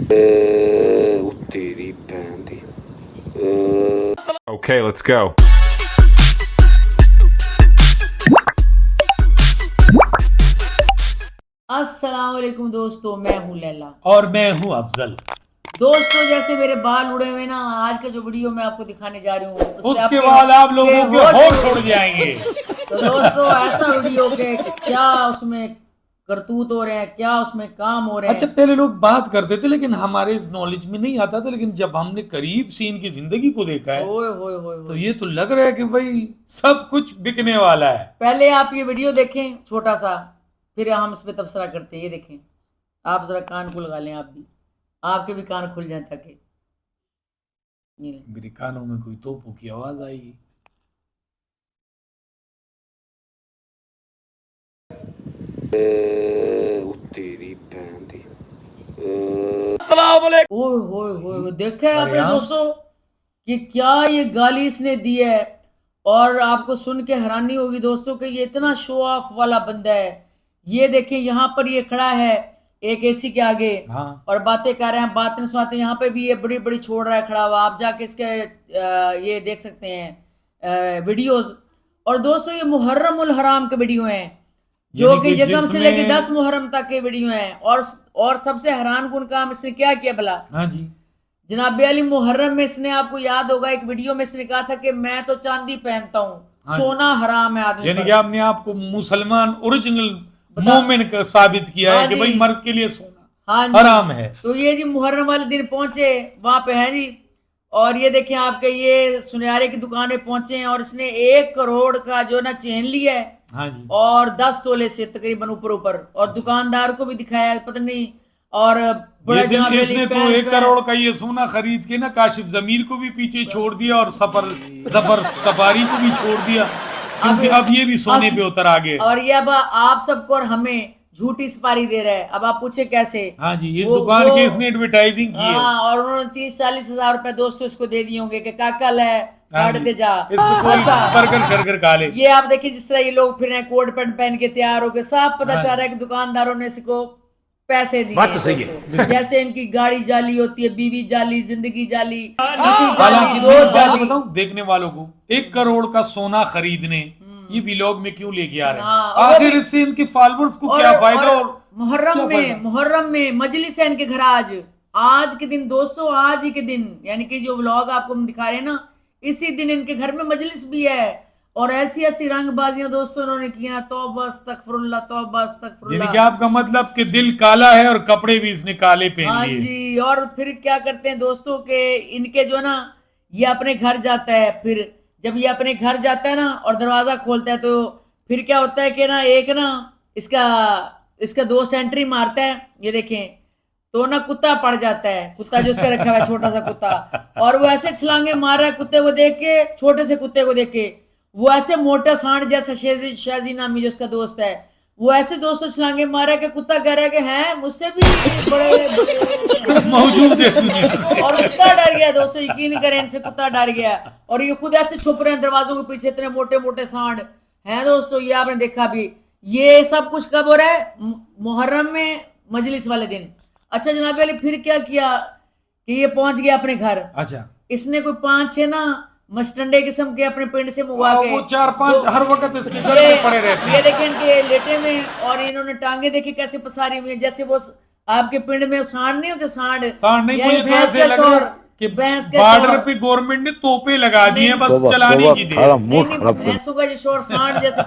तेरी बहन दी। Okay, let's go. अस्सलाम वालेकुम दोस्तों, मैं हूँ लैला। और मैं हूँ अफजल। दोस्तों, जैसे मेरे बाल उड़े हुए ना, आज का जो वीडियो मैं आपको दिखाने जा रही हूँ उसके बाद आप लोगों के होश उड़ जाएंगे। तो दोस्तों, ऐसा वीडियो के क्या उसमें करतूत हो रहे हैं, क्या उसमें काम हो रहे हैं। अच्छा, पहले लोग बात करते थे लेकिन हमारे नॉलेज में नहीं आता था, लेकिन जब हमने करीब से इनकी जिंदगी को देखा है ओए होए होए तो होए। ये तो लग रहा है कि भाई सब कुछ बिकने वाला है। पहले आप ये वीडियो देखें छोटा सा, फिर हम इस पे तबसरा करते हैं। ये देखें, आप जरा कान को लगा लें, आप भी, आपके भी कान खुल जाए ताकि ये लें। मेरे कानों में कोई तोपों की आवाज आएगी। तेरी बहन दी। ओए होए होए होए, देखा है आपने दोस्तों कि क्या ये गाली इसने दी है। और आपको सुन के हैरानी होगी दोस्तों कि ये इतना शो ऑफ वाला बंदा है। ये देखें, यहाँ पर ये खड़ा है एक एसी के आगे, हाँ। और बातें कर रहे हैं, बात नहीं सुनाते। यहाँ पे भी ये बड़ी बड़ी छोड़ रहा है खड़ा हुआ, आप जाके इसके ये देख सकते हैं वीडियोस। और दोस्तों, ये मुहर्रम उल हराम के वीडियो हैं, जो कि यकम से लेके 10 मुहर्रम तक के वीडियो हैं। और सबसे हैरान कुन काम इसने क्या किया भला। हाँ जी, जनाब अली, मुहर्रम में इसने, आपको याद होगा, एक वीडियो में इसने कहा था कि मैं तो चांदी पहनता हूँ, सोना हराम है आदमी यानी पर। कि आपने आपको मुसलमान ओरिजिनल मोमिन का साबित किया है कि भाई मर्द के लिए सोना हाँ जी, हराम है। तो ये जी मुहर्रम वाले दिन पहुंचे वहां पे है जी। और ये देखें आपके, ये सुनयारे की दुकान में पहुंचे हैं, और इसने 1 करोड़ का जो ना चेन लिया है। हाँ जी, और 10 तोले से तकरीबन ऊपर ऊपर, और दुकानदार को भी दिखाया है, पता नहीं। और बड़ा जनाब इसने तो 1 करोड़ का ये सोना खरीद के ना काशिफ जमीर को भी पीछे छोड़ दिया और सफर सफारी को भी छोड़ दिया, क्योंकि अब ये भी सोने पे उतर आ गए। और ये अब आप सबको और हमें झूठी सफारी दे रहा है। अब आप पूछे कैसे। हाँ जी, इस दुकान की इसने एडवर्टाइजिंग की है। हाँ, और उन्होंने 30-40 हजार रुपए दोस्तों इसको दे दिए होंगे कि काकल है, हाँ काट जी, दे जा। इस पे कोई बर्गर शर्गर खा ले। ये आप देखिए, जिस तरह ये लोग फिर रहे हैं कोट पैंट पहन के तैयार होके, साफ पता चल रहा है कि दुकानदारों ने इसको पैसे दिए। बात तो सही है। जैसे इनकी गाड़ी जाली होती है, बीवी जाली, जिंदगी जाली, हालांकि दो मैं बात जाली। बताऊं देखने वालों को, 1 करोड़ का सोना खरीदने ये व्लॉग में क्यों लेके आ रहे हैं? हाँ, आखिर इससे इनके फॉलोअर्स को क्या फायदा? और मुहर्रम में मजलिस है इनके घर आज के दिन दोस्तों, आज ही के दिन, यानी कि जो व्लॉग आपको हम दिखा रहे हैं ना, इसी दिन इनके घर में मजलिस भी है। और ऐसी ऐसी रंगबाजियां दोस्तों इन्होंने किया, तौबा अस्तगफिरुल्लाह, तौबा अस्तगफिरुल्लाह। यानी कि आपका मतलब कि दिल काला है और कपड़े भी इसने काले पहन हाँ लिए। जी। और फिर क्या करते हैं दोस्तों के इनके जो ना, ये अपने घर जाता है, फिर जब ये अपने घर जाता है ना और दरवाजा खोलता है, तो फिर क्या होता है कि ना, एक ना इसका दोस्त एंट्री मारता है, ये देखें, तो ना कुत्ता पड़ जाता है, कुत्ता जो इसका रखा हुआ है, छोटा सा कुत्ता। और वो ऐसे छलांगे मार रहा है कुत्ते को देख के, छोटे से कुत्ते को देख के। वो ऐसे मोटा सांड जैसा, शाजी नामी जो उसका दोस्त है, वो ऐसे दोस्तों छलांगे मारा कि कुत्ता कह रहा है कि हैं मुझसे भी बड़े मौजूद है दुनिया में। और कुत्ता डर गया दोस्तों, यकीन करें, इनसे कुत्ता डर गया। और ये खुद ऐसे छुप रहे हैं दरवाजों के पीछे, इतने मोटे मोटे सांड हैं दोस्तों। ये आपने देखा भी। ये सब कुछ कब हो रहा है? मुहर्रम में मजलिस वाले दिन। अच्छा जनाब अली, फिर क्या किया कि ये पहुंच गया अपने घर। अच्छा, इसने कोई 5-6 ना मस्टंडे किस्म के अपने पिंड से मंगवा के, वो 4-5 हर वक्त इसके घर में पड़े रहते हैं। ये देखें इनके लेटे में, और इन्होंने टांगे देखे कैसे पसारी हुई है, जैसे वो आपके पिंड में सांड नहीं होते, सांड नहीं, यानी मुझे तो भैंस ऐसे का लग रहा शोर, है कि भैंस के बॉर्डर शोर। पे गवर्नमेंट ने तोपे लगा दिए हैं, बस तौबा, चलाने तौबा, की देर। थारा नहीं मूड नहीं, खराब कर। भैंसों का जो शोर, सांड जैसे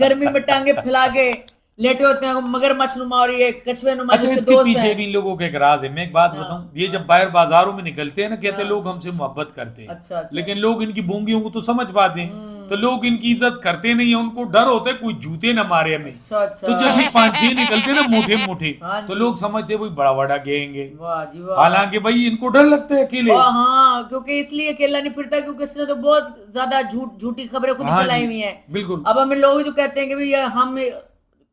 गर्मी में टांगे फैला के लेटे होते हैं, मगरमच्छ नुमा, और ये कछुए नुमा अच्छा, जिसके इसके दोस्त पीछे हैं। भी लोगों के एक राज है। मैं एक बात बताऊं, ये जब बाहर बाजारों में निकलते हैं ना, कहते हैं लोग हमसे मोहब्बत करते हैं। अच्छा। लेकिन लोग इनकी बोंगियों को तो समझ पाते हैं, तो लोग इनकी इज्जत करते नहीं है। उनको डर होता है कोई जूते ना मारे हमें। अच्छा। तो जब ये 5-6 निकलते हैं ना मोटे मोटे, हाँ तो जी। लोग समझते हैं भाई बड़ा बड़ा गैंग वाह जी वाह। हालांकि भाई इनको डर लगता है अकेले। हाँ, क्योंकि इसलिए अकेला नहीं फिरता, क्योंकि इसने तो बहुत ज्यादा झूठी खबरें खुद ही हाँ फैलाई जी, हुई हैं। बिल्कुल। अब हमें लोग जो कहते हैं कि भैया, हम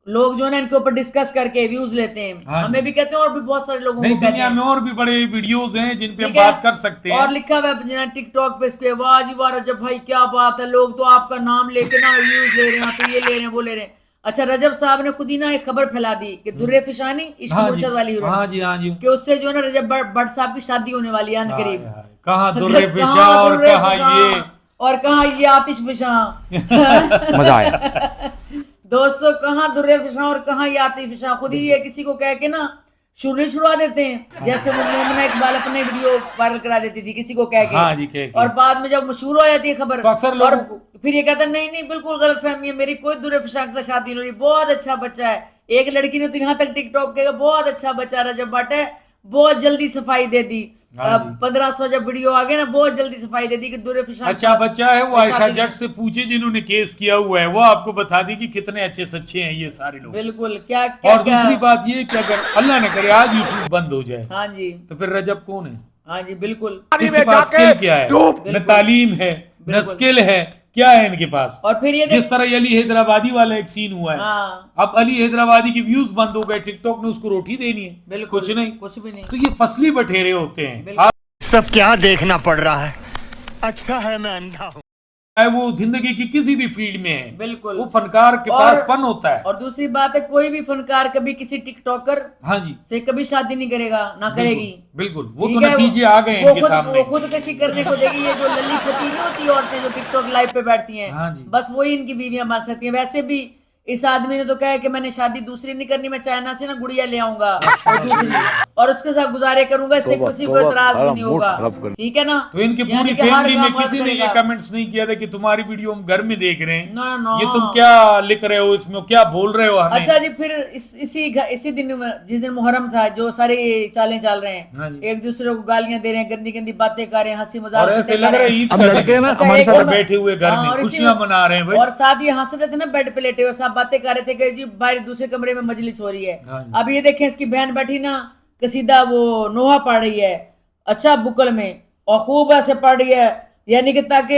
लोग जो है ना इनके ऊपर डिस्कस करके व्यूज लेते हैं। हाँ हमें भी कहते हैं, और भी बहुत सारे लोगों नहीं, को कहते दुनिया हैं। में और भी बड़े वीडियोस हैं जिन पे हम ठीक है? बात कर सकते हैं। और लिखा हुआ है टिकटॉक पे, इस पे, वाह जी वाह रजब भाई क्या बात है, लोग तो आपका नाम लेके ना व्यूज ले रहे हैं, तो ये ले रहे हैं, वो ले रहे हैं। अच्छा, रजब साहब ने खुद ही ना एक खबर फैला दी कि दुर्रे फिशानी इश्क हाँ जी, मुर्शद वाली हीरोइन, हाँ जी, हाँ जी। कि उससे जो है ना रजब भट्ट साहब की शादी होने वाली है अन हाय, करीब। हाय, कहाँ दुर्रे पेशा कहाँ और दुर्रे कहाँ फिशां ये। और कहाँ ये आतिश फिशां। मजा आया। दोस्तों, कहाँ दुर्रे फिशां और कहाँ ये आतिश फिशां, खुद ही ये किसी को कह के ना शुरू छुड़वा देते हैं। जैसे वो मोमना इकबाल अपने वीडियो वायरल करा देती थी किसी को कह के, हाँ जी, कह के। और बाद में जब मशहूर हो जाती है खबर तो अक्सर और लोगों को फिर ये कहता है नहीं नहीं बिल्कुल गलत फहमी है, मेरी कोई दुर्रे फिशां से शादी नहीं हो रही, बहुत अच्छा बच्चा है। एक लड़की ने तो यहाँ तक टिकटॉक किया, बहुत अच्छा बच्चा रजब भट्ट है, बहुत जल्दी सफाई दे दी। हाँ जी। 1500 जब वीडियो आ गया ना, बहुत जल्दी सफाई दे दी कि दुर्रे फिशां अच्छा बच्चा है वो। आयशा जट से पूछे जिन्होंने केस किया हुआ है, वो आपको बता दी कि कितने अच्छे सच्चे हैं ये सारे लोग। बिल्कुल। क्या क्या और दूसरी बात ये कि अगर अल्लाह ने करे आज यूट्यूब बंद हो जाए, हाँ जी, तो फिर रजब कौन है? हाँ जी, बिल्कुल। इसके पास स्किल क्या है? न तालीम है, न स्किल है, क्या है इनके पास? और फिर ये जिस तरह ये अली हैदराबादी वाला एक सीन हुआ है, हाँ अब अली हैदराबादी की व्यूज बंद हो गए, टिकटॉक ने उसको रोटी देनी है, बिल्कुल, कुछ नहीं। कुछ भी नहीं। तो ये फसली बटेरे होते हैं। बिल्कुल। सब क्या देखना पड़ रहा है, अच्छा है मैं अंधा हूँ। चाहे वो जिंदगी की किसी भी फील्ड में है, बिल्कुल। वो फनकार के पास फन होता है। और दूसरी बात है, कोई भी फनकार कभी किसी टिकटॉकर हाँ जी, से कभी शादी नहीं करेगा, ना करेगी। बिल्कुल। वो ठीक तो है, नतीजे आ गए इनके सामने। वो खुदकशी करने को देगी। ये जो लल्ली फटी नहीं होती औरतें जो टिकटॉक लाइव पे बैठती हैं, हाँ जी। बस वही इनकी बीवियां बन सकती हैं। वैसे भी इस आदमी ने तो कहा है कि मैंने शादी दूसरी नहीं करनी, मैं चाइना से ना गुड़िया ले आऊंगा और दूसरी, और उसके साथ गुजारे करूंगा, इससे किसी को एतराज भी नहीं होगा। ठीक है ना? तो इनकी यानी पूरी कि हर फैमिली में काम किसी ने ये करेगा। कमेंट्स नहीं किया था कि तुम्हारी वीडियो हम घर में देख रहे हैं, ना, ना। ये तुम क्या लिख रहे हो इसमें, क्या बोल रहे हो हमें? अच्छा जी, फिर इसी दिन में जिस दिन मुहर्रम था, जो सारे चालें चल रहे हाँ हैं, जी। एक दूसरे को गालियां दे रहे हैं, गंदी गंदी बातें कर रहे हैं, हंसी मजाक और ऐसे लग रहा है ईद हम का लड़के दिन ना है। हमारे एक साथ और बैठे हुए घर हाँ, में और इसी खुशियां मना रहे हैं भाई। और साथ ये हंस रहे थे ना बेड पे लेटे हुए, सब बातें कर रहे थे कि जी बाहर दूसरे कमरे में मजलिस हो रही है। हाँ जी। अब ये देखें, इसकी बहन बैठी ना कसीदा वो नोहा पढ़ रही है, अच्छा बुकल में, और खूब ऐसे पढ़ रही है, यानी कि ताकि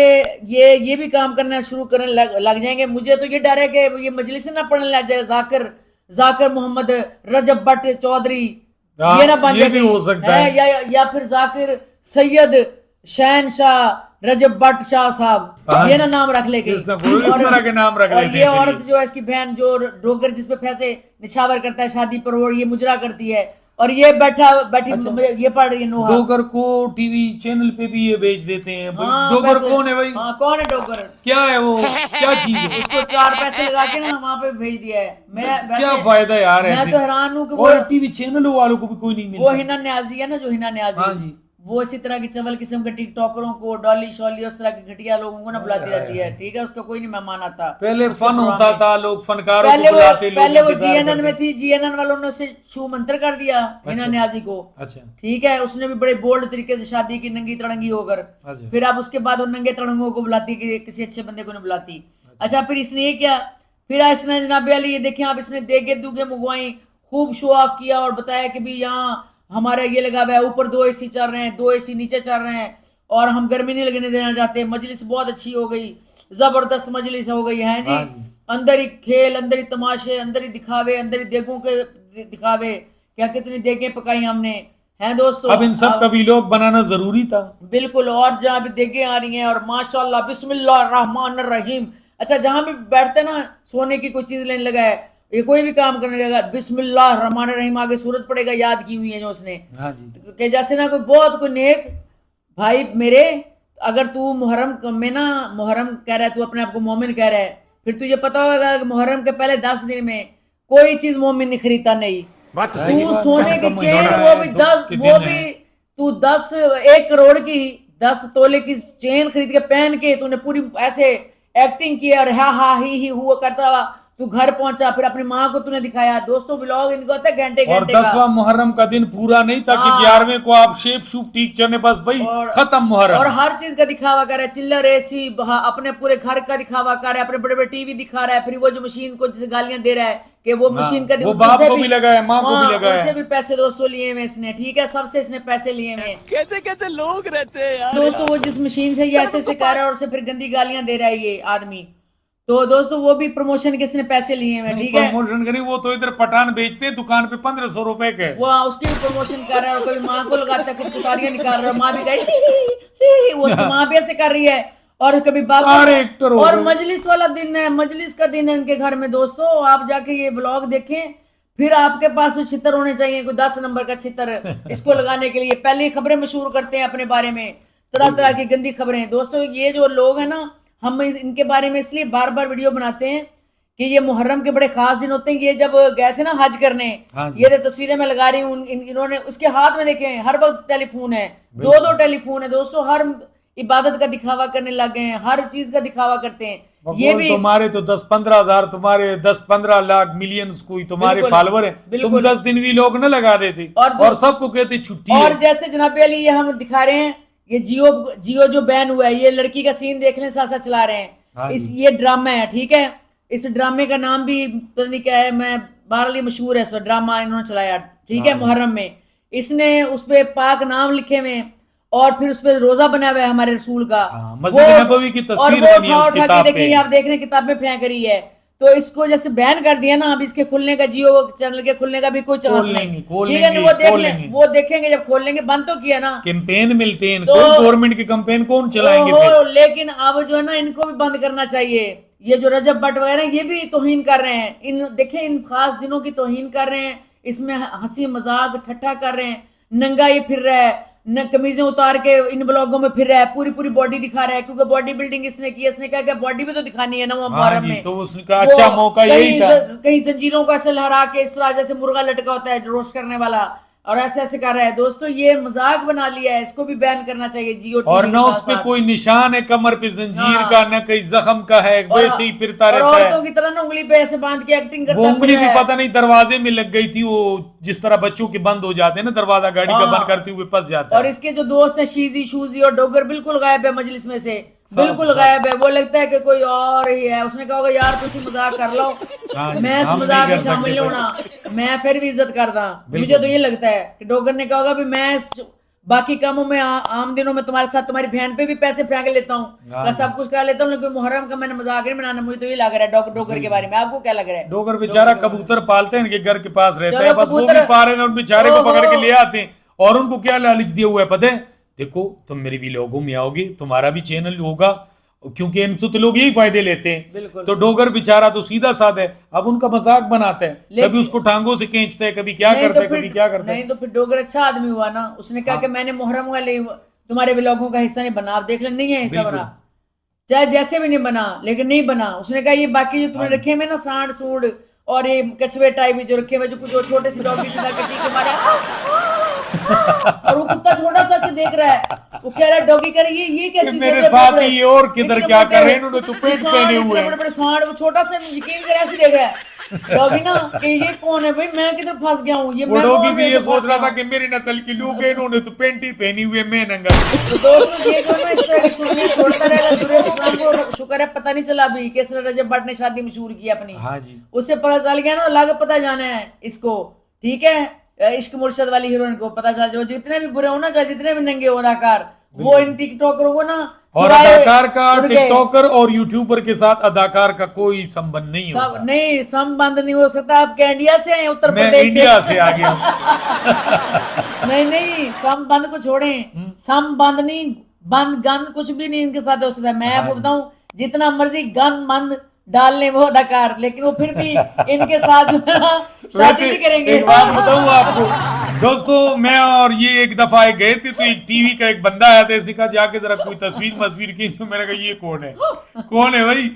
ये भी काम करना शुरू करने लग जाएंगे। मुझे तो ये डर है कि ये मजलिस ना पढ़ने लग जाए, जाकिर मोहम्मद रजब भट्ट चौधरी, हाँ, ये ना बन ये जाए भी कहीं, हो सकता है। या फिर जाकिर सैयद शहनशाह रजब भट्ट शाह साहब, हाँ ये जी। ना नाम रख ले कहीं। इस तरह के नाम रख और लेते ये हैं फिर औरत जो है, इसकी बहन जो डोगर जिस पे पैसे निछावर करता है शादी पर, वो ये मुजरा करती है, और ये बैठी ये पढ़ रही है नोहा। डोगर को टीवी चैनल पे भी ये बेच देते हैं भाई। हाँ, डोगर पैसे- कौन है भाई? हाँ, कौन है डोगर? क्या है वो, क्या चीज है? उसको 4 पैसे लगा के ना वहां पे भेज दिया है। मैं क्या फायदा यार मैं ऐसे? तो हैरान हूँ कि वो और टीवी चैनल वालों को भी कोई नहीं वो मिलता। हिना न्याजी है ना, जो हिना न्याजी, हाँ जी। वो इसी तरह के चवल किस्म के टिकटॉकरों को, डॉली शॉली, उस तरह के घटिया लोगों को ना बुलाती रहती है। ठीक है, उसका कोई नहीं मेहमान आता। पहले उसके फन प्रोग्राम होता में। था, लोग फनकारों पहले को बुलाते, वो लोग इंतजार जीएनएन में करते। थी, जीएनएन वालों ने उसे छू मंत्र कर दिया हिना न्याजी को। अच्छा ठीक है, उसने भी बड़े बोल्ड तरीके से शादी की, नंगी तड़ंगी होकर। अच्छा। फिर अब उसके बाद वो नंगे तड़ंगों को बुलाती, कि किसी अच्छे बंदे को नहीं बुलाती। अच्छा, फिर इसने ये क्या, फिर इसने जनाब अली ये देखें आप, इसने देगे दुगे मुगवाई, खूब शो ऑफ किया और बताया कि भी यहाँ हमारा ये लगा हुआ है, ऊपर 2 AC चल रहे हैं, 2 AC नीचे चल रहे हैं, और हम गर्मी नहीं लगने देना चाहते। मजलिस बहुत अच्छी हो गई, जबरदस्त मजलिस हो गई है जी। हाँ जी। अंदर ही खेल, अंदर ही तमाशे, अंदर ही दिखावे, अंदर ही देगों के दिखावे, क्या कितनी देगें पकाई हमने, हैं दोस्तों। अब इन सब का वीलॉग बनाना जरूरी था। बिल्कुल। और जहाँ भी देगें आ रही हैं, और माशाल्लाह बिस्मिल्लाह रहमान रहीम। अच्छा, जहाँ भी बैठते ना, सोने की कोई चीज लेने लगा है, ये कोई भी काम करने लगा, बिस्मिल्लाह रहमान रहीम आगे सूरत पड़ेगा, याद की हुई है जो उसने, हाँ जी। कि जैसे ना कोई बहुत कोई नेक भाई मेरे, अगर तू मुहर्रम में ना, मुहर्रम कह रहा है, तू अपने आप को मोमिन कह रहा है, फिर तुझे पता होगा कि मुहर्रम के पहले 10 दिन में कोई चीज मोमिन नहीं खरीदता नहीं। तू सोने की चेन, वो भी 10, वो भी तू 1 करोड़ की 10 तोले की चेन खरीद के पहन के तूने पूरी ऐसे एक्टिंग की, और हा ही हुआ करता हुआ तू घर पहुंचा, फिर अपनी माँ को तूने दिखाया। दोस्तों व्लॉग इनको होता है घंटे और घंटे का। 10वां मुहर्रम का दिन पूरा नहीं था कि हाँ। 11वें को आप शेप शूप ठीक चढ़ने, बस भाई खत्म और मुहर्रम। हर चीज का दिखावा कर रहा है, चिल्लर AC, अपने पूरे घर का दिखावा कर रहा है, अपने बड़े बड़े टीवी दिखा रहा है, फिर वो जो मशीन को जिसे गालियां दे रहा है कि वो मशीन का वो बाप को भी लगा है, माँ को भी लगा है। उससे भी पैसे दोस्तों लिए हुए इसने। ठीक है, सबसे इसने पैसे लिए हुए। कैसे कैसे लोग रहते हैं यार। दोस्तों, वो जिस मशीन से ये ऐसे सिखा रहा है और उसे फिर गंदी गालियां दे रहा है ये आदमी, तो दोस्तों वो भी प्रमोशन के इसने पैसे लिए हुए। ठीक है, प्रमोशन करी, वो तो इधर पठान बेचते हैं दुकान पे 1500 रुपए के। वो उसकी भी प्रमोशन कर रहा है, और कभी माँ को लगाता है, कुछ कुतारियां निकाल रहा है, माँ भी कह रही वो उसकी माँ भी ऐसे कर रही है, और कभी बाप सारे एक्टर हो और गए। मजलिस वाला दिन है, मजलिस का दिन है इनके घर में दोस्तों। आप जाके ये ब्लॉग देखें, फिर आपके पास वो छितर होने चाहिए, कोई 10 नंबर का छितर इसको लगाने के लिए। पहले ही खबरें मशहूर करते हैं अपने बारे में, तरह तरह की गंदी खबरें। दोस्तों ये जो लोग हैं ना, हम इनके बारे में इसलिए बार बार वीडियो बनाते हैं कि ये मुहर्रम के बड़े खास दिन होते हैं। ये जब गए थे ना हज करने, हाँ जी। ये जो तस्वीरें मैं लगा रही हूँ, इन्होंने उसके हाथ में देखे हर वक्त टेलीफोन है, दो टेलीफोन है दोस्तों। हर इबादत का दिखावा करने लग गए हैं, हर चीज का दिखावा करते हैं। ये भी तुम्हारे तो 10-15 हजार, तुम्हारे 10-15 लाख मिलियंस कोई तुम्हारे बिल्कुल, फॉलोवर है। तुम बिल्कुल। 10 दिन भी लोग न लगा देते और सबको कहते छुट्टी और है। जैसे जनाब अली ये हम दिखा रहे हैं, ये जियो जो बैन हुआ है, ये लड़की का सीन देख लें, साथ साथ चला रहे हाँ हैं। जी। ये ड्रामा है, ठीक है। इस ड्रामे का नाम भी पता नहीं क्या है, मैं बहरहाल मशहूर है ड्रामा इन्होंने चलाया, ठीक है, मुहर्रम में। इसने उस पे पाक नाम लिखे हुए और फिर उस पे रोजा बना हुआ है हमारे रसूल का। हाँ, मस्जिद नबवी की तस्वीर और बनी है वो उस उठा किताब के देखें, पे। आप देख रहे हैं किताब में फेंक रही है। तो इसको जैसे बैन कर दिया ना, अब इसके खुलने का, जियो चैनल के खुलने का भी कोई चांस नहीं, ठीक है ना। वो देख लें, वो देखेंगे जब खोल लेंगे। बंद तो किया ना, कैंपेन मिलते हैं तो- इनको, गवर्नमेंट के कैंपेन कौन चलाएंगे फिर? लेकिन अब जो है ना, इनको भी बंद करना चाहिए। ये जो रजब भट्ट वगैरह, ये भी तौहीन कर रहे हैं। इन देखें, इन खास दिनों की तौहीन कर रहे हैं, इसमें हंसी मजाक ठट्ठा कर रहे हैं। नंगा ये फिर रहा है, न कमीजें उतार के इन ब्लॉगों में फिर रहा है, पूरी पूरी बॉडी दिखा रहा है, क्योंकि बॉडी बिल्डिंग इसने की। इसने कहा कि बॉडी भी तो दिखानी है ना वो हाँ मुहर्रम जी, में। तो उसका अच्छा वो मौका यही था। कहीं जंजीरों को ऐसे लहरा के इस तरह जैसे मुर्गा लटका होता है रोस्ट करने वाला, और ऐसे ऐसे कर रहा है। दोस्तों ये मजाक बना लिया है, इसको भी बैन करना चाहिए जियो टीवी और के न साथ उस पे साथ। कोई निशान है कमर पे जंजीर हाँ। का, न कहीं जख्म का है, वैसे ही फिरता और रहता औरतों है। की तरह ना उंगली पे ऐसे बांध के एक्टिंग करता वो उंगली भी फिर है। पता नहीं दरवाजे में लग गई थी, वो जिस तरह बच्चों के बंद हो जाते हैं ना दरवाजा, गाड़ी का हाँ। बंद करते हुए फंस जाता और है। इसके जो दोस्त हैं शीजी शूजी और डोगर, बिल्कुल गायब है मजलिस में से, बिल्कुल सब। गायब है। वो लगता है कि कोई और ही है। उसने कहा होगा यार तुम मजाक कर लो, हाँ जी, मैं इस हम नहीं मजाक में कर शामिल सकते होना, मैं फिर भी इज्जत करता। मुझे तो ये लगता है कि डोगर ने कहा होगा भी मैं बाकी कामों में आम दिनों में तुम्हारे साथ तुम्हारी बहन पे भी पैसे फेंक लेता हूँ, सब कुछ कर लेता हूँ, लेकिन मुहर्रम का मैंने मजाक नहीं बनाना। मुझे तो ये लग रहा है डोगर के बारे में। आपको क्या लग रहा है? डोगर बेचारा कबूतर पालते हैं, इनके घर के पास रहता चलो है, बस वो कबूतर- भी फारे उन बेचारे को पकड़ के ओहो। ले आते हैं। और उनको क्या लालच दिया हुआ है पता है? देखो तुम मेरे व्लॉगों में आओगे, तुम्हारा भी चैनल होगा, क्योंकि इनसे तो लोग यही फायदे लेते हैं। बिल्कुल। तो डोगर बेचारा तो सीधा साधा है, अब उनका मजाक बनाता है, लेकिन- कभी उसको टांगों से खींचता है, कभी क्या नहीं करता तो है, फिर कभी क्या करता है। नहीं तो फिर डोगर अच्छा आदमी हुआ ना। उसने कहा कि मैंने मुहर्रम वाले तुम्हारे व्लॉगों का हिस्सा नहीं बना। आप देख ले, नहीं है हिस्सा बिल्कुल। बना, चाहे जैसे भी नहीं बना, लेकिन नहीं बना। उसने कहा ये बाकी जो तुमने रखे हुए ना सांड सूंड और ये कछुए टाइप जो रखे हुए, जो कुछ छोटे से डॉगी से लड़के चीखे मारे और वो कुत्ता छोटा सा देख रहा है, वो कह रहा है डॉगी कह रही है ये क्या चीज मेरे है? साथ बड़े- ही ये और किधर इतने क्या मोटे- कर रहे हैं, इन्होंने तो पेंट सांड, पहने इतने हुए हैं। बड़े बड़े सांड, वो छोटा सा यकीन कर ऐसे देख रहा है डॉगी ना कि ये कौन है भाई, मैं किधर फंस गया हूँ, ये वो मैं डॉगी कौन भी से ये फंस सोच रहा गया था हूँ? कि मेरी नस्ल के लोग हैं, इन्होंने तो पेंट ही पहनी हुई है, मैं नंगा। तो दोस्तों ये जो ना इस तरह की सुनने छोड़ता रहेगा दूर इस्लाम को। शुक्र है पता नहीं चला अभी किस रजब भट्ट ने शादी मशहूर की अपनी। हाँ जी। उससे पता चल गया ना, अलग पता जाना है इसको, ठीक है। इश्क मुर्शद वाली हीरोइन को पता चल, जो जितने भी बुरे हो ना, चाहे जितने भी नंगे हो अदाकार, वो इन टिकटॉकरों को ना और सुराए अदाकार का, सुन के- टिकटॉकर और यूट्यूबर के साथ अदाकार का कोई संबंध नहीं सब होता। नहीं, संबंध नहीं हो सकता। आप क्या इंडिया से हैं, उत्तर मैं प्रदेश इंडिया से आ गया हूं। नहीं नहीं, संबंध को छोड़ें, संबंध नहीं, बंद गंद कुछ भी नहीं इनके साथ हो सकता। मैं आपको बताऊं, जितना मर्जी गंद मंद डाल ले वो अदाकार, लेकिन वो फिर भी इनके साथ जो है ना शादी वैसे भी करेंगे। एक बात बताऊं आपको दोस्तों, मैं और ये एक दफा गए थे, तो एक टीवी का एक बंदा आया था, इसने कहा जाके जरा कोई तस्वीर खींच। तो मैंने कहा ये कौन है, कौन है भाई?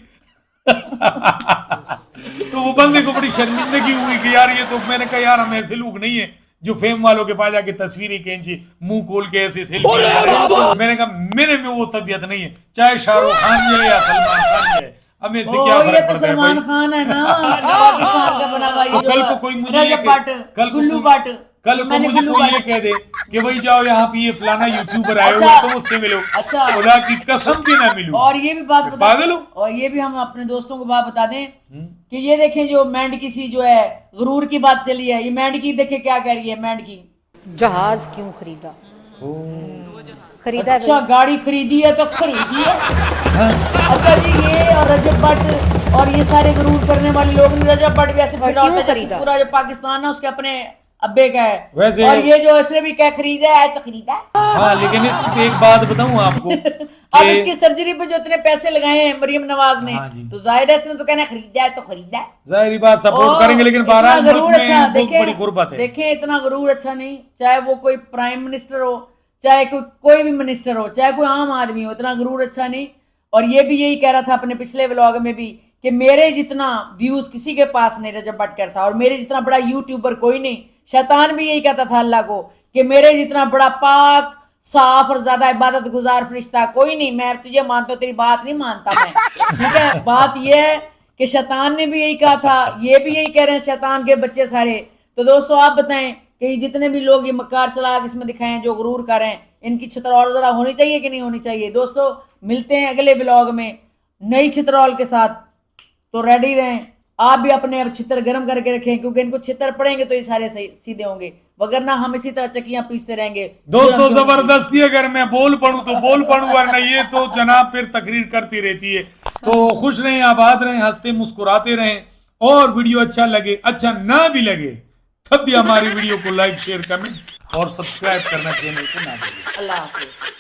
तो वो बंदे को बड़ी शर्मिंदगी हुई कि यार ये तो, मैंने कहा यार हम ऐसे लोग नहीं है जो फेम वालों के पास जाके तस्वीरें खींची, मुंह खोल के ऐसे सेल्फी। मैंने कहा मेरे में वो तबीयत नहीं है, चाहे शाहरुख खान जाए या सलमान खान जाए, हमें से क्या ये फर्क तो पड़ता है सलमान भाई? खान है ना, पाकिस्तान का बना हुआ ये तो कल जो को कोई मुझे ये रजब कहे- भट्ट, कल को गुल्लू कोई- भट्ट, कल को मैंने मुझे गुल्लू कोई ये भट्ट- कह दे कि भाई जाओ यहाँ पे ये फलाना यूट्यूबर आए हुए अच्छा। तो उससे मिलो, अच्छा। खुदा की कसम की ना मिलूं। और ये भी बात बता, पागल हो? और ये भी हम अपने दोस्तों को बात बता दें कि ये देखें जो मेंढकी सी जो है गुरूर की बात चली है, ये मेंढकी देखे क्या कह रही है मेंढकी। जहाज क्यों खरीदा? खरीदा है अच्छा गाड़ी खरीदी है तो खरीदी है। हाँ। अच्छा जी, ये और रजब भट्ट और ये सारे गुरूर करने वाले लोग, रजब भट्ट भी ऐसे फिर रहा होता है जैसे खरीदा? पूरा जो पाकिस्तान है उसके अपने अब्बे का है। वैसे- और ये जो इसने भी क्या खरीदा है तो खरीदा है। हाँ, लेकिन इसकी एक बात बताऊं आपको, अब कि- इसकी सर्जरी पे जो इतने पैसे लगाए हैं मरियम नवाज ने, हाँ जी। तो जाहिर है इसने तो कहना खरीदा है तो खरीदा है। जाहिर बात सपोर्ट और करेंगे, लेकिन इतना बहरहाल मुल्क गरूर में अच्छा, बहुत बड़ी गुर्बत है। देखें इतना गरूर अच्छा नहीं, चाहे वो कोई प्राइम मिनिस्टर हो, चाहे कोई भी मिनिस्टर हो, चाहे कोई आम आदमी हो, इतना गरूर अच्छा नहीं। और ये भी यही कह रहा था अपने पिछले व्लॉग में भी कि मेरे जितना व्यूज किसी के पास नहीं रजब भटकर था, और मेरे जितना बड़ा यूट्यूबर कोई नहीं। शैतान भी यही कहता था अल्लाह को कि मेरे जितना बड़ा पाक साफ और ज्यादा इबादत गुजार फरिश्ता कोई नहीं। मैं तुझे मानता हूं, तेरी बात नहीं मानता मैं, ठीक है। बात यह है कि शैतान ने भी यही कहा था, ये भी यही कह रहे हैं शैतान के बच्चे सारे। तो दोस्तों आप बताएं कि जितने भी लोग ये मक्कार चला के इसमें दिखाए हैं, जो गुरूर कर रहे हैं, इनकी छितरौल जरा होनी चाहिए कि नहीं होनी चाहिए। दोस्तों मिलते हैं अगले व्लॉग में नई छितरौल के साथ, तो रेडी रहें। आप भी अपने अब छितर गर्म करके रखें, क्योंकि इनको छितर पड़ेंगे तो ये सारे सीधे होंगे, वगरना हम इसी तरह चक्कियां पीसते रहेंगे। दोस्तों जबरदस्ती अगर मैं बोल पढ़ूं तो बोल पढ़ूं, वरना ये तो जनाब फिर तकरीर करती रहती है। तो खुश रहें, आबाद रहें, हंसते मुस्कुराते रहें। और वीडियो अच्छा लगे, अच्छा ना भी लगे, तब भी हमारी वीडियो को लाइक शेयर कमेंट और सब्सक्राइब करना चैनल को ना भूलें। अल्लाह हाफिज।